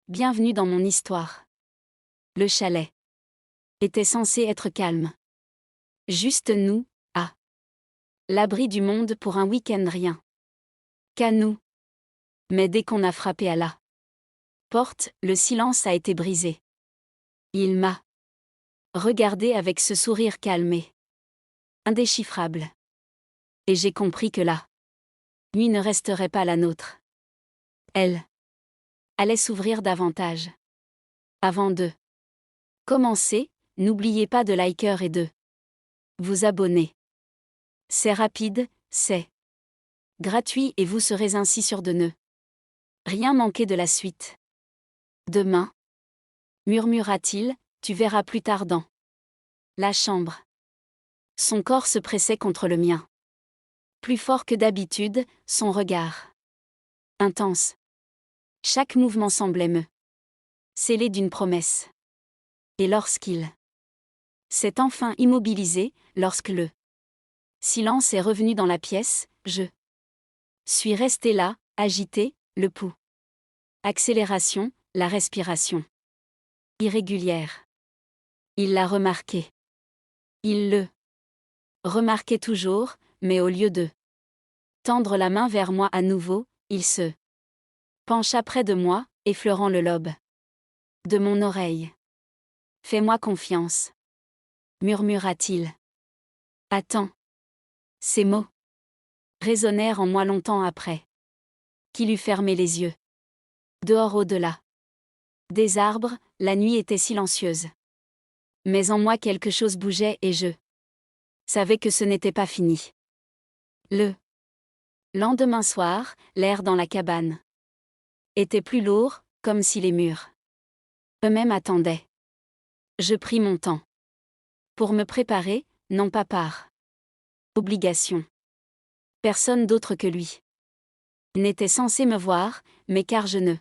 Bienvenue dans mon histoire. Le chalet était censé être calme. Juste nous, à l'abri du monde pour un week-end rien. Qu'à nous. Mais dès qu'on a frappé à la porte, le silence a été brisé. Il m'a regardé avec ce sourire calme et indéchiffrable. Et j'ai compris que la nuit ne resterait pas la nôtre. Elle allait s'ouvrir davantage. Avant de commencer, n'oubliez pas de liker et de vous abonner. C'est rapide, c'est gratuit et vous serez ainsi sûr de ne rien manquer de la suite. Demain, murmura-t-il, tu verras plus tard dans la chambre. Son corps se pressait contre le mien. Plus fort que d'habitude, son regard intense. Chaque mouvement semblait me sceller d'une promesse. Et lorsqu'il s'est enfin immobilisé, lorsque le silence est revenu dans la pièce, je suis resté là, agité, le pouls. Accélération, la respiration irrégulière. Il l'a remarqué. Il le remarquait toujours, mais au lieu de tendre la main vers moi à nouveau, il se pencha près de moi, effleurant le lobe de mon oreille. Fais-moi confiance, murmura-t-il. Attends. Ces mots résonnèrent en moi longtemps après qu'il eut fermé les yeux. Dehors au-delà des arbres, la nuit était silencieuse. Mais en moi quelque chose bougeait et je savais que ce n'était pas fini. Le lendemain soir, l'air dans la cabane était plus lourd, comme si les murs eux-mêmes attendaient. Je pris mon temps pour me préparer, non pas par obligation. Personne d'autre que lui n'était censé me voir, mais car je ne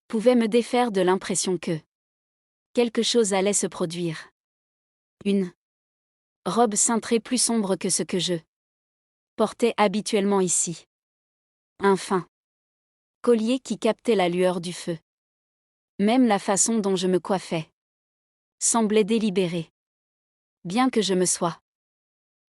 pouvais me défaire de l'impression que quelque chose allait se produire. Une robe cintrée plus sombre que ce que je portais habituellement ici. Un fin collier qui captait la lueur du feu. Même la façon dont je me coiffais semblait délibérée. Bien que je me sois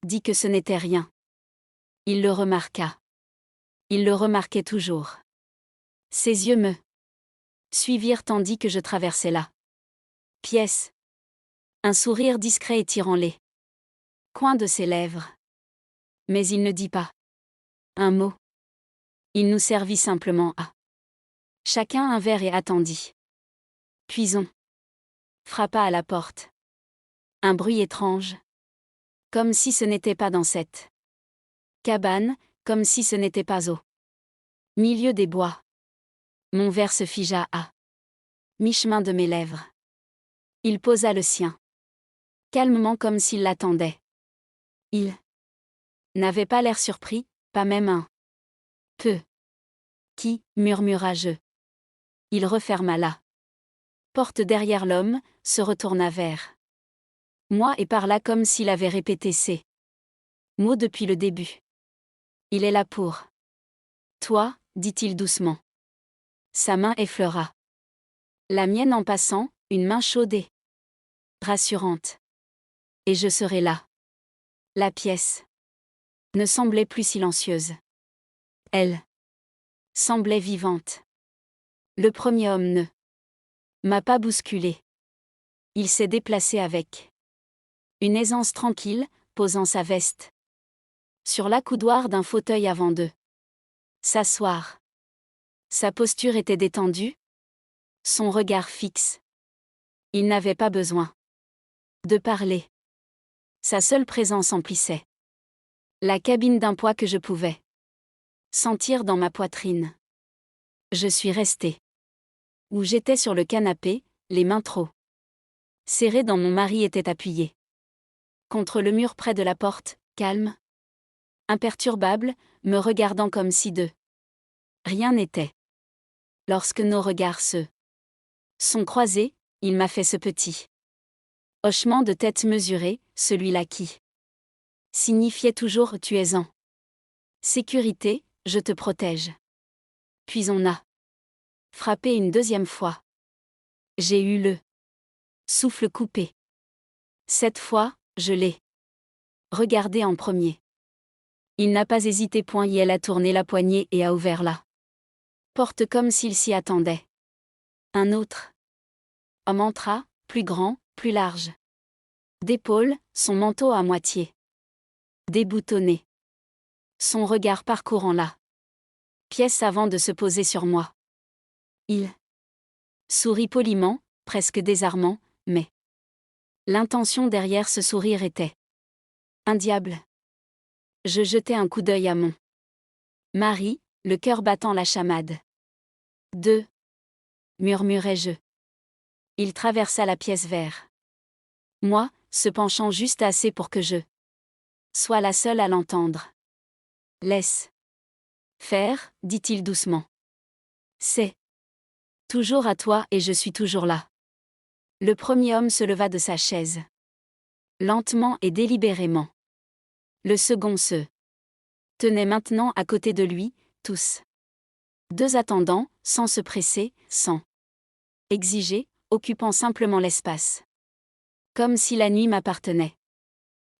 dit que ce n'était rien. Il le remarqua. Il le remarquait toujours. Ses yeux me suivirent tandis que je traversais la pièce. Un sourire discret étirant les coins de ses lèvres. Mais il ne dit pas un mot. Il nous servit simplement à chacun un verre et attendit. Puis on frappa à la porte. Un bruit étrange. Comme si ce n'était pas dans cette cabane, comme si ce n'était pas au milieu des bois. Mon verre se figea à mi-chemin de mes lèvres. Il posa le sien. Calmement comme s'il l'attendait. Il n'avait pas l'air surpris, pas même un peu. Qui, murmura-je. Il referma la porte derrière l'homme, se retourna vers moi et parla comme s'il avait répété ces mots depuis le début. Il est là pour toi, dit-il doucement. Sa main effleura la mienne en passant, une main chaude et rassurante. Et je serai là. La pièce ne semblait plus silencieuse. Elle semblait vivante. Le premier homme ne m'a pas bousculé. Il s'est déplacé avec une aisance tranquille, posant sa veste sur l'accoudoir d'un fauteuil avant de s'asseoir. Sa posture était détendue, son regard fixe. Il n'avait pas besoin de parler. Sa seule présence emplissait la cabine d'un poids que je pouvais sentir dans ma poitrine. Je suis restée où j'étais sur le canapé, les mains trop serrées dans mon mari était appuyé contre le mur près de la porte, calme, imperturbable, me regardant comme si de rien n'était. Lorsque nos regards se sont croisés, il m'a fait ce petit hochement de tête mesuré, celui-là qui signifiait toujours tu es en sécurité, je te protège. Puis on a Frappé une deuxième fois. J'ai eu le souffle coupé. Cette fois, je l'ai regardé en premier. Il n'a pas hésité point et elle a tourné la poignée et a ouvert la porte comme s'il s'y attendait. Un autre homme entra, plus grand, plus large d'épaules, son manteau à moitié déboutonné. Son regard parcourant la pièce avant de se poser sur moi. Il sourit poliment, presque désarmant, mais l'intention derrière ce sourire était un diable. Je jetai un coup d'œil à mon mari, le cœur battant la chamade. 2. Murmurai-je. Il traversa la pièce vers moi, se penchant juste assez pour que je sois la seule à l'entendre. Laisse faire, dit-il doucement. C'est toujours à toi et je suis toujours là. Le premier homme se leva de sa chaise. Lentement et délibérément. Le second se tenait maintenant à côté de lui, tous deux attendant, sans se presser, sans exiger, occupant simplement l'espace. Comme si la nuit m'appartenait.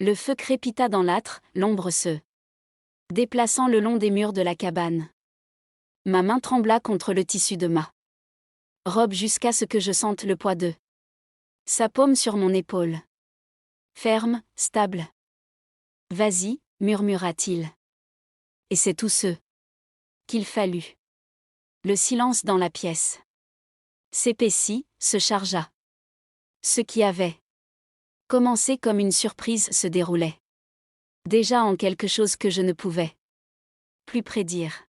Le feu crépita dans l'âtre, l'ombre se déplaçant le long des murs de la cabane. Ma main trembla contre le tissu de ma robe jusqu'à ce que je sente le poids de sa paume sur mon épaule. Ferme, stable. Vas-y, murmura-t-il. Et c'est tout ce qu'il fallut. Le silence dans la pièce s'épaissit, se chargea. Ce qui avait commencé comme une surprise se déroulait déjà en quelque chose que je ne pouvais plus prédire.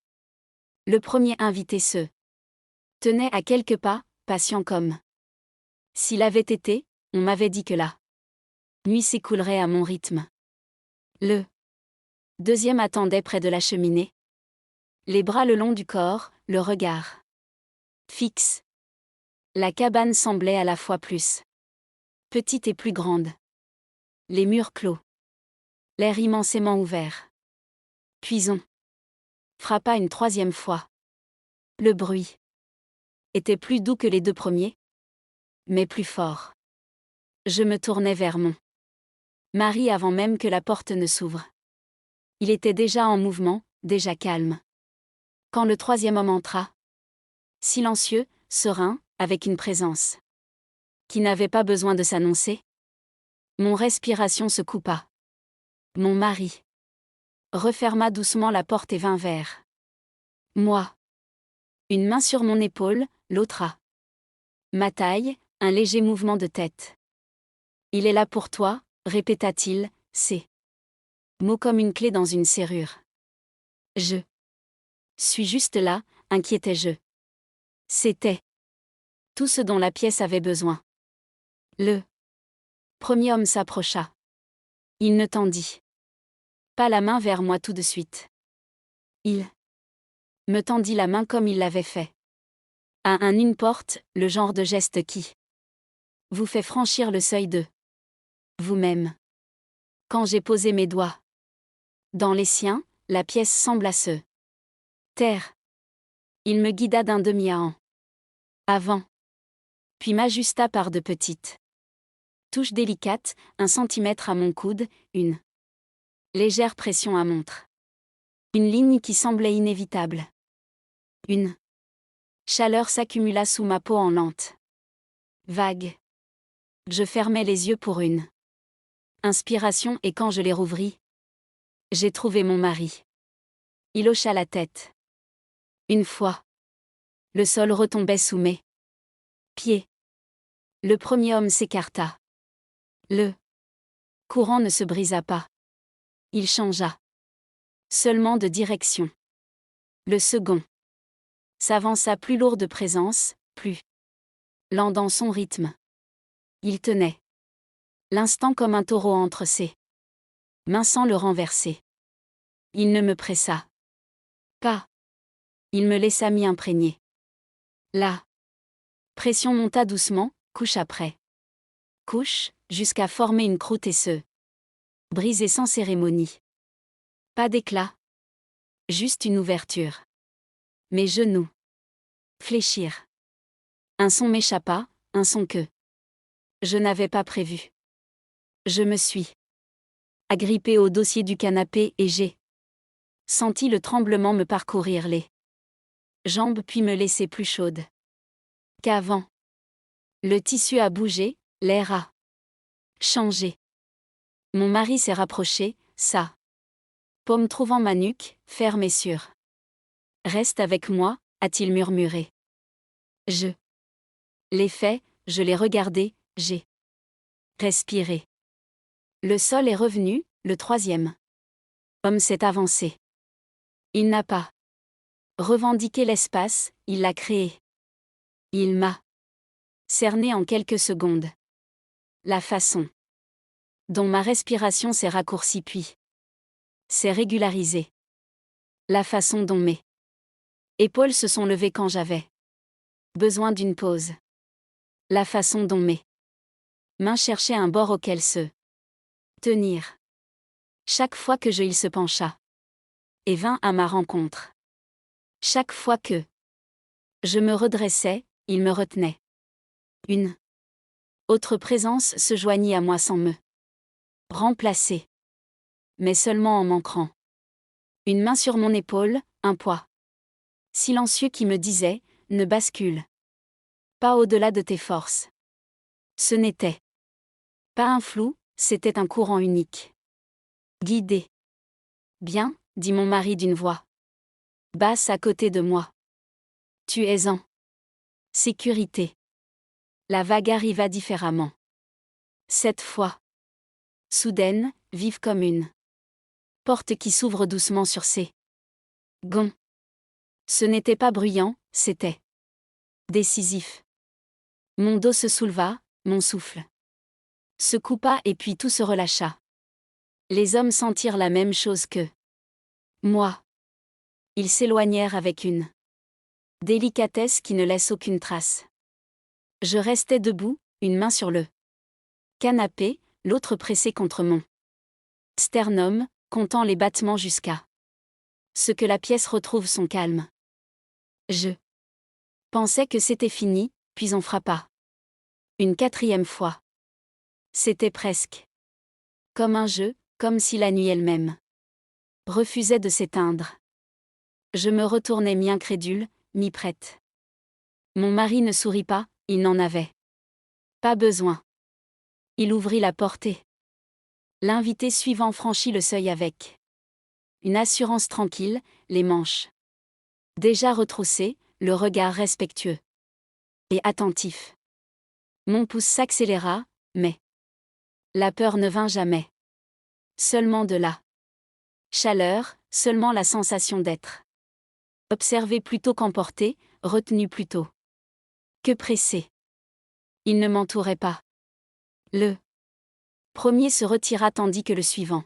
Le premier invité se tenait à quelques pas, patient comme s'il avait été, on m'avait dit que la nuit s'écoulerait à mon rythme. Le deuxième attendait près de la cheminée. Les bras le long du corps, le regard fixe. La cabane semblait à la fois plus petite et plus grande. Les murs clos. L'air immensément ouvert. Puis on frappa une troisième fois. Le bruit était plus doux que les deux premiers, mais plus fort. Je me tournai vers mon mari avant même que la porte ne s'ouvre. Il était déjà en mouvement, déjà calme. Quand le troisième homme entra, silencieux, serein, avec une présence qui n'avait pas besoin de s'annoncer, mon respiration se coupa. Mon mari referma doucement la porte et vint vers moi. Une main sur mon épaule, l'autre à ma taille, un léger mouvement de tête. Il est là pour toi, répéta-t-il, ces mots comme une clé dans une serrure. Je suis juste là, inquiétais-je. C'était tout ce dont la pièce avait besoin. Le premier homme s'approcha. Il ne tendit pas la main vers moi tout de suite. Il me tendit la main comme il l'avait fait à une porte, le genre de geste qui vous fait franchir le seuil de vous-même. Quand j'ai posé mes doigts dans les siens, la pièce sembla se taire. Il me guida d'un demi-à en avant, puis m'ajusta par de petites touches délicates, 1 centimètre à mon coude, une légère pression à montre. Une ligne qui semblait inévitable. Une chaleur s'accumula sous ma peau en lente vague. Je fermai les yeux pour une inspiration et quand je les rouvris, j'ai trouvé mon mari. Il hocha la tête. Une fois, le sol retombait sous mes pieds. Le premier homme s'écarta. Le courant ne se brisa pas. Il changea seulement de direction. Le second s'avança plus lourd de présence, plus lent dans son rythme. Il tenait l'instant comme un taureau entre ses mains sans le renverser. Il ne me pressa pas. Il me laissa m'y imprégner. La pression monta doucement, couche après couche, jusqu'à former une croûte et se briser sans cérémonie. Pas d'éclat. Juste une ouverture. Mes genoux Fléchir. Un son m'échappa, un son que je n'avais pas prévu. Je me suis agrippée au dossier du canapé et j'ai senti le tremblement me parcourir les jambes puis me laisser plus chaude qu'avant. Le tissu a bougé, l'air a changé. Mon mari s'est rapproché, sa paume trouvant ma nuque, ferme et sûre. Reste avec moi, a-t-il murmuré. Je l'ai fait, je l'ai regardé, j'ai respiré. Le sol est revenu, le troisième homme s'est avancé. Il n'a pas revendiqué l'espace, il l'a créé. Il m'a cerné en quelques secondes. La façon dont ma respiration s'est raccourcie puis s'est régularisée. La façon dont mes épaules se sont levées quand j'avais besoin d'une pause. La façon dont mes mains cherchaient un bord auquel se tenir. Chaque fois que il se pencha et vint à ma rencontre. Chaque fois que je me redressais, il me retenait. Une autre présence se joignit à moi sans me remplacer, mais seulement en m'ancrant. Une main sur mon épaule, un poids silencieux qui me disait « Ne bascule pas au-delà de tes forces ». Ce n'était pas un flou, c'était un courant unique. Guidé. Bien, dit mon mari d'une voix basse à côté de moi. Tu es en sécurité. La vague arriva différemment. Cette fois. Soudaine, vive comme une porte qui s'ouvre doucement sur ses gonds. Ce n'était pas bruyant, c'était décisif. Mon dos se souleva, mon souffle se coupa et puis tout se relâcha. Les hommes sentirent la même chose que moi. Ils s'éloignèrent avec une délicatesse qui ne laisse aucune trace. Je restais debout, une main sur le canapé, l'autre pressée contre mon sternum, comptant les battements jusqu'à ce que la pièce retrouve son calme. Je pensais que c'était fini, puis on frappa. Une quatrième fois. C'était presque comme un jeu, comme si la nuit elle-même refusait de s'éteindre. Je me retournai mi-incrédule, mi-prête. Mon mari ne sourit pas, il n'en avait pas besoin. Il ouvrit la porte et l'invité suivant franchit le seuil avec une assurance tranquille, les manches déjà retroussées, le regard respectueux et attentif. Mon pouce s'accéléra, mais la peur ne vint jamais. Seulement de la chaleur, seulement la sensation d'être observé plutôt qu'emporté, retenu plutôt que pressé. Il ne m'entourait pas. Le premier se retira tandis que le suivant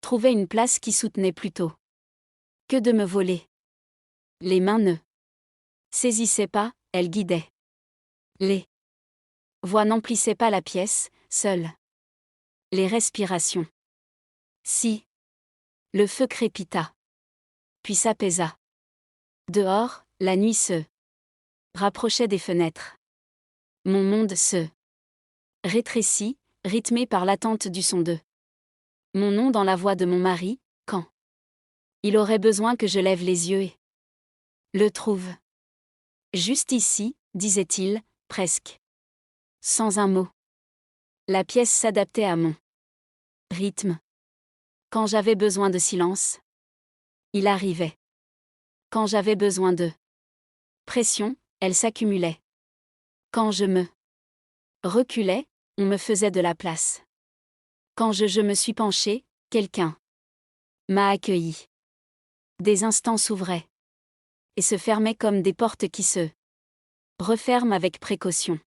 trouvait une place qui soutenait plutôt que de me voler. Les mains ne saisissaient pas, elles guidaient. Les voix n'emplissaient pas la pièce, seules les respirations. Si le feu crépita, puis s'apaisa. Dehors, la nuit se rapprochait des fenêtres. Mon monde se rétrécit, rythmé par l'attente du son de mon nom dans la voix de mon mari, quand il aurait besoin que je lève les yeux et le trouve. Juste ici, disait-il, presque sans un mot. La pièce s'adaptait à mon rythme. Quand j'avais besoin de silence, il arrivait. Quand j'avais besoin de pression, elle s'accumulait. Quand je me reculais, on me faisait de la place. Quand je me suis penchée, quelqu'un m'a accueilli. Des instants s'ouvraient et se fermaient comme des portes qui se referment avec précaution.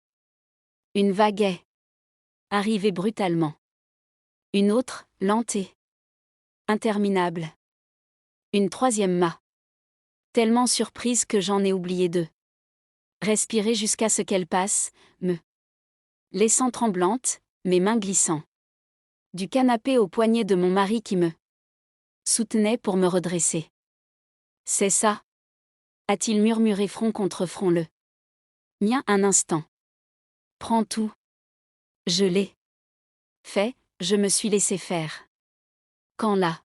Une vague est arrivée brutalement. Une autre, lente et interminable. Une troisième m'a tellement surprise que j'en ai oublié de respirer jusqu'à ce qu'elle passe, me laissant tremblante, mes mains glissant du canapé au poignet de mon mari qui me soutenait pour me redresser. C'est ça. A-t-il murmuré front contre front le mien un instant. Prends tout. Je l'ai fait, je me suis laissé faire. Quand la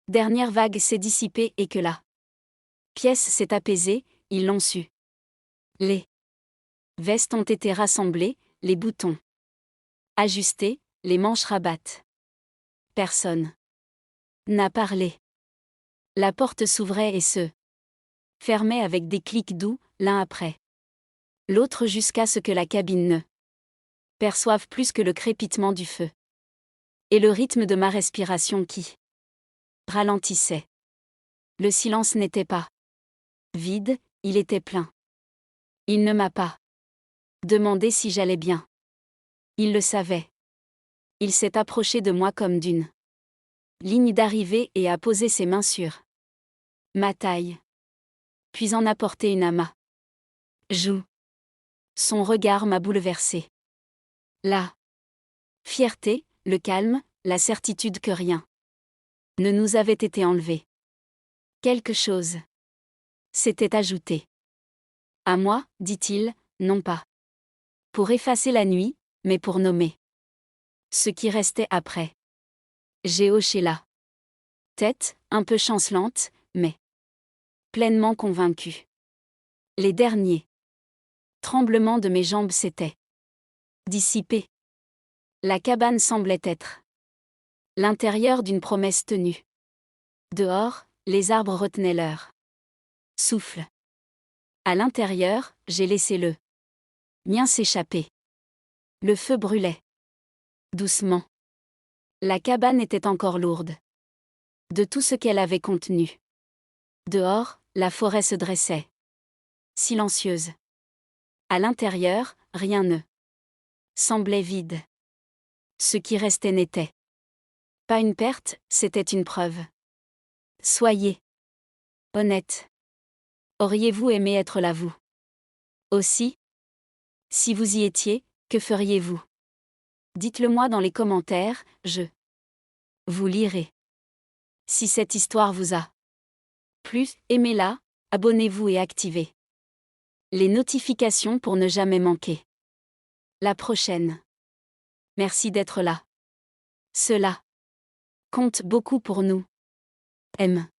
dernière vague s'est dissipée et que la pièce s'est apaisée, ils l'ont su. Les vestes ont été rassemblées, les boutons ajustés, les manches rabattent. Personne n'a parlé. La porte s'ouvrait et se fermait avec des clics doux, l'un après l'autre jusqu'à ce que la cabine ne perçoive plus que le crépitement du feu et le rythme de ma respiration qui ralentissait. Le silence n'était pas vide, il était plein. Il ne m'a pas demandé si j'allais bien. Il le savait. Il s'est approché de moi comme d'une ligne d'arrivée et a posé ses mains sur ma taille. Puis en a porté une à ma joue. Son regard m'a bouleversé. La fierté, le calme, la certitude que rien ne nous avait été enlevé. Quelque chose s'était ajouté. À moi, dit-il, non pas pour effacer la nuit, mais pour nommer ce qui restait après. J'ai hoché la tête, un peu chancelante, mais pleinement convaincue. Les derniers tremblements de mes jambes s'étaient dissipés. La cabane semblait être l'intérieur d'une promesse tenue. Dehors, les arbres retenaient leur souffle. À l'intérieur, j'ai laissé le mien s'échapper. Le feu brûlait doucement. La cabane était encore lourde de tout ce qu'elle avait contenu. Dehors, la forêt se dressait, silencieuse. À l'intérieur, rien ne semblait vide. Ce qui restait n'était pas une perte, c'était une preuve. Soyez honnête. Auriez-vous aimé être là vous aussi? Si vous y étiez, que feriez-vous? Dites-le-moi dans les commentaires, je vous lirai. Si cette histoire vous a plu, aimez-la, abonnez-vous et activez les notifications pour ne jamais manquer la prochaine. Merci d'être là. Cela compte beaucoup pour nous. M.